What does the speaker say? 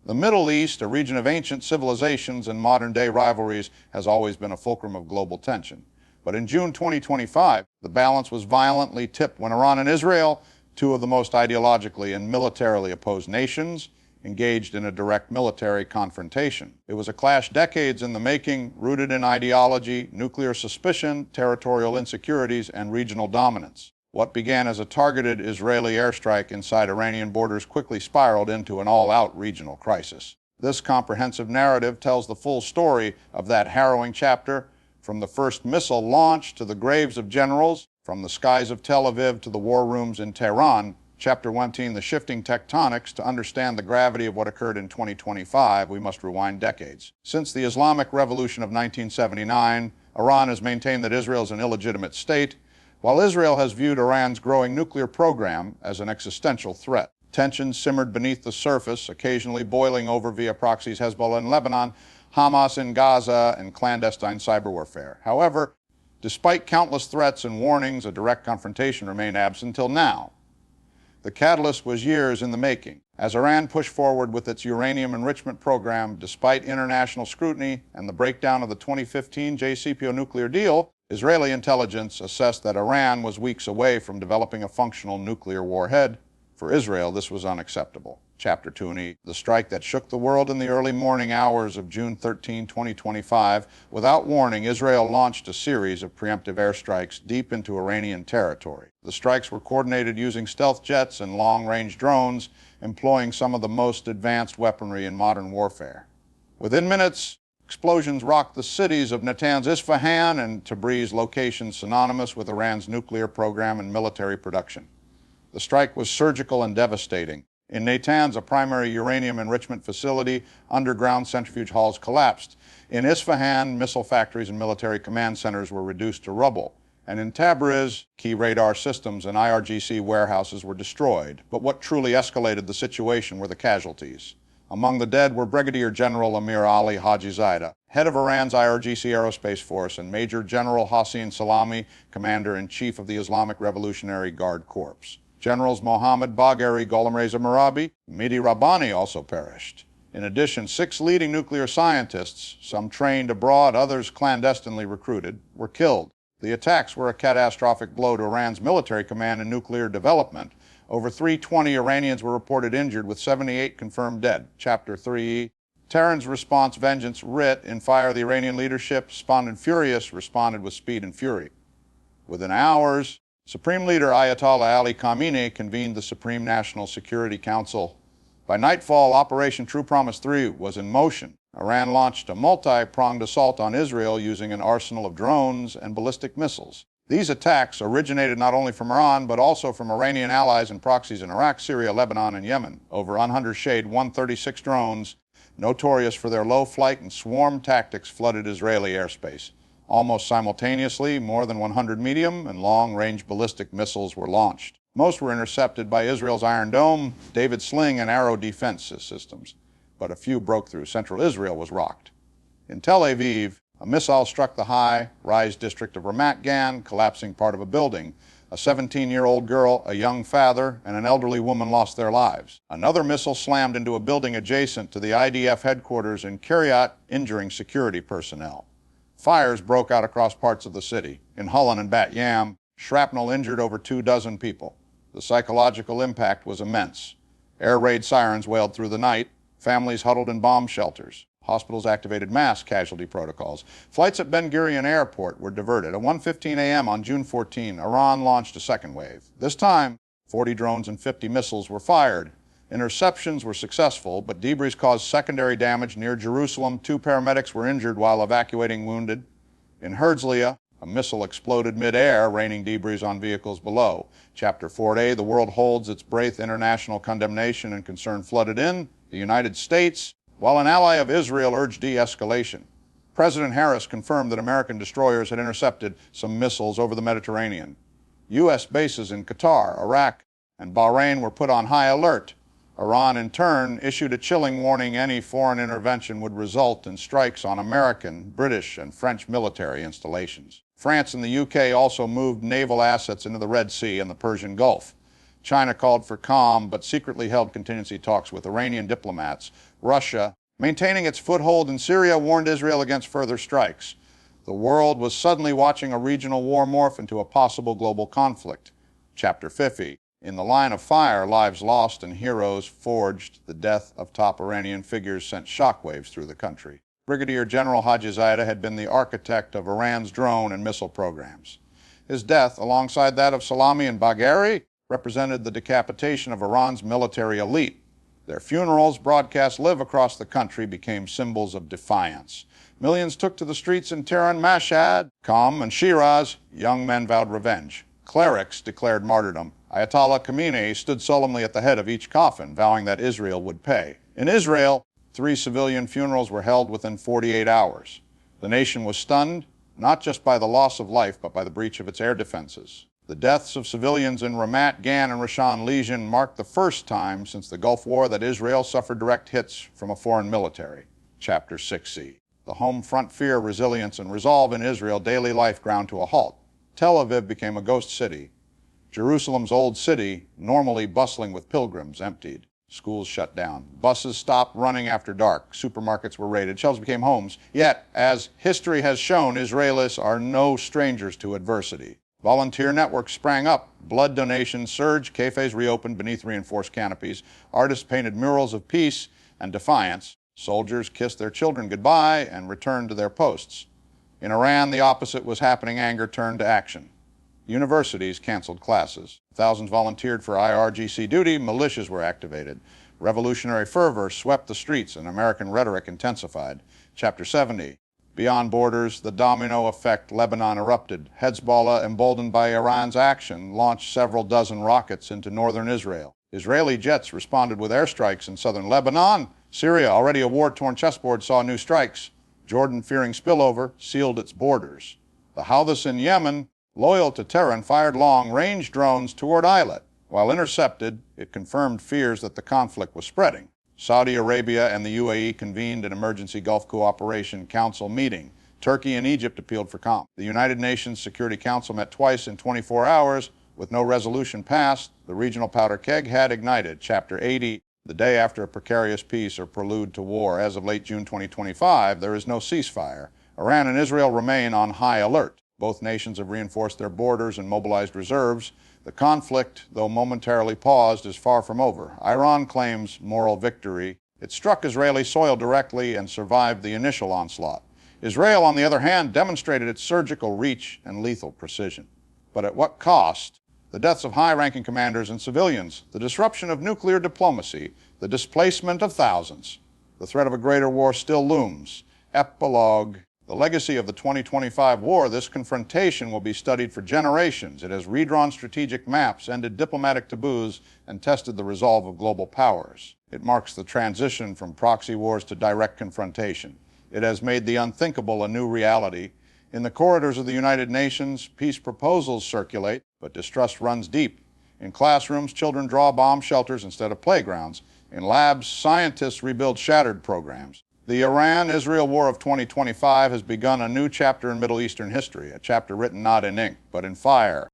The Middle East, a region of ancient civilizations and modern-day rivalries, has always been a fulcrum of global tension. But in June 2025, the balance was violently tipped when Iran and Israel, two of the most ideologically and militarily opposed nations, engaged in a direct military confrontation. It was a clash decades in the making, rooted in ideology, nuclear suspicion, territorial insecurities, and regional dominance. What began as a targeted Israeli airstrike inside Iranian borders quickly spiraled into an all-out regional crisis. This comprehensive narrative tells the full story of that harrowing chapter, from the first missile launch to the graves of generals, from the skies of Tel Aviv to the war rooms in Tehran. Chapter 1, the shifting tectonics. To understand the gravity of what occurred in 2025, we must rewind decades. Since the Islamic Revolution of 1979, Iran has maintained that Israel is an illegitimate state, while Israel has viewed Iran's growing nuclear program as an existential threat. Tensions simmered beneath the surface, occasionally boiling over via proxies Hezbollah in Lebanon, Hamas in Gaza, and clandestine cyber warfare. However, despite countless threats and warnings, a direct confrontation remained absent until now. The catalyst was years in the making. As Iran pushed forward with its uranium enrichment program, despite international scrutiny and the breakdown of the 2015 JCPOA nuclear deal, Israeli intelligence assessed that Iran was weeks away from developing a functional nuclear warhead. For Israel, this was unacceptable. Chapter 2, the strike that shook the world in the early morning hours of June 13, 2025. Without warning, Israel launched a series of preemptive airstrikes deep into Iranian territory. The strikes were coordinated using stealth jets and long-range drones, employing some of the most advanced weaponry in modern warfare. Within minutes, explosions rocked the cities of Natanz, Isfahan, and Tabriz, locations synonymous with Iran's nuclear program and military production. The strike was surgical and devastating. In Natanz, a primary uranium enrichment facility, underground centrifuge halls collapsed. In Isfahan, missile factories and military command centers were reduced to rubble. And in Tabriz, key radar systems and IRGC warehouses were destroyed. But what truly escalated the situation were the casualties. Among the dead were Brigadier General Amir Ali Hajizadeh, head of Iran's IRGC Aerospace Force, and Major General Hossein Salami, Commander-in-Chief of the Islamic Revolutionary Guard Corps. Generals Mohammad Bagheri, Gholamreza Merabi, Mehdi Rabbani also perished. In addition, 6 leading nuclear scientists, some trained abroad, others clandestinely recruited, were killed. The attacks were a catastrophic blow to Iran's military command and nuclear development. Over 320 Iranians were reported injured, with 78 confirmed dead. Chapter 3, Tehran's response, vengeance, writ in fire. The Iranian leadership, responded furious, responded with speed and fury. Within hours, Supreme Leader Ayatollah Ali Khamenei convened the Supreme National Security Council. By nightfall, Operation True Promise 3 was in motion. Iran launched a multi-pronged assault on Israel using an arsenal of drones and ballistic missiles. These attacks originated not only from Iran, but also from Iranian allies and proxies in Iraq, Syria, Lebanon, and Yemen. Over Unhunter Shade 136 drones, notorious for their low flight and swarm tactics, flooded Israeli airspace. Almost simultaneously, more than 100 medium and long-range ballistic missiles were launched. Most were intercepted by Israel's Iron Dome, David Sling, and Arrow defense systems, but a few broke through. Central Israel was rocked. In Tel Aviv, a missile struck the high-rise district of Ramat Gan, collapsing part of a building. A 17-year-old girl, a young father, and an elderly woman lost their lives. Another missile slammed into a building adjacent to the IDF headquarters in Kiryat, injuring security personnel. Fires broke out across parts of the city. In Holon and Bat Yam, shrapnel injured over 24 people. The psychological impact was immense. Air raid sirens wailed through the night. Families huddled in bomb shelters. Hospitals activated mass casualty protocols. Flights at Ben Gurion Airport were diverted. At 1:15 a.m. on June 14, Iran launched a second wave. This time, 40 drones and 50 missiles were fired. Interceptions were successful, but debris caused secondary damage near Jerusalem. 2 paramedics were injured while evacuating wounded. In Herzliya, a missile exploded mid-air, raining debris on vehicles below. Chapter 4A, the world holds its breath. International condemnation and concern flooded in. The United States, while an ally of Israel, urged de-escalation. President Harris confirmed that American destroyers had intercepted some missiles over the Mediterranean. U.S. bases in Qatar, Iraq, and Bahrain were put on high alert. Iran, in turn, issued a chilling warning any foreign intervention would result in strikes on American, British, and French military installations. France and the UK also moved naval assets into the Red Sea and the Persian Gulf. China called for calm, but secretly held contingency talks with Iranian diplomats. Russia, maintaining its foothold in Syria, warned Israel against further strikes. The world was suddenly watching a regional war morph into a possible global conflict. Chapter 50. In the line of fire, lives lost and heroes forged. The death of top Iranian figures sent shockwaves through the country. Brigadier General Hajizadeh had been the architect of Iran's drone and missile programs. His death, alongside that of Salami and Bagheri, represented the decapitation of Iran's military elite. Their funerals, broadcast live across the country, became symbols of defiance. Millions took to the streets in Tehran, Mashhad, Qom, and Shiraz. Young men vowed revenge. Clerics declared martyrdom. Ayatollah Khamenei stood solemnly at the head of each coffin, vowing that Israel would pay. In Israel, 3 civilian funerals were held within 48 hours. The nation was stunned, not just by the loss of life, but by the breach of its air defenses. The deaths of civilians in Ramat Gan and Rashan Legion marked the first time since the Gulf War that Israel suffered direct hits from a foreign military. Chapter 6c. The home front fear, resilience, and resolve in Israel, daily life ground to a halt. Tel Aviv became a ghost city. Jerusalem's old city, normally bustling with pilgrims, emptied. Schools shut down. Buses stopped running after dark. Supermarkets were raided. Shelves became homes. Yet, as history has shown, Israelis are no strangers to adversity. Volunteer networks sprang up. Blood donations surged. Cafes reopened beneath reinforced canopies. Artists painted murals of peace and defiance. Soldiers kissed their children goodbye and returned to their posts. In Iran, the opposite was happening. Anger turned to action. Universities canceled classes. Thousands volunteered for IRGC duty. Militias were activated. Revolutionary fervor swept the streets and American rhetoric intensified. Chapter 70. Beyond borders, the domino effect. Lebanon erupted. Hezbollah, emboldened by Iran's action, launched several dozen rockets into northern Israel. Israeli jets responded with airstrikes in southern Lebanon. Syria, already a war-torn chessboard, saw new strikes. Jordan, fearing spillover, sealed its borders. The Houthis in Yemen, loyal to Tehran, fired long-range drones toward Eilat. While intercepted, it confirmed fears that the conflict was spreading. Saudi Arabia and the UAE convened an emergency Gulf Cooperation Council meeting. Turkey and Egypt appealed for calm. The United Nations Security Council met twice in 24 hours. With no resolution passed, the regional powder keg had ignited. Chapter 80. The day after a precarious peace or prelude to war. As of late June 2025, there is no ceasefire. Iran and Israel remain on high alert. Both nations have reinforced their borders and mobilized reserves. The conflict, though momentarily paused, is far from over. Iran claims moral victory. It struck Israeli soil directly and survived the initial onslaught. Israel, on the other hand, demonstrated its surgical reach and lethal precision. But at what cost? The deaths of high-ranking commanders and civilians, the disruption of nuclear diplomacy, the displacement of thousands. The threat of a greater war still looms. Epilogue. The legacy of the 2025 war, this confrontation will be studied for generations. It has redrawn strategic maps, ended diplomatic taboos, and tested the resolve of global powers. It marks the transition from proxy wars to direct confrontation. It has made the unthinkable a new reality. In the corridors of the United Nations, peace proposals circulate, but distrust runs deep. In classrooms, children draw bomb shelters instead of playgrounds. In labs, scientists rebuild shattered programs. The Iran-Israel War of 2025 has begun a new chapter in Middle Eastern history, a chapter written not in ink, but in fire.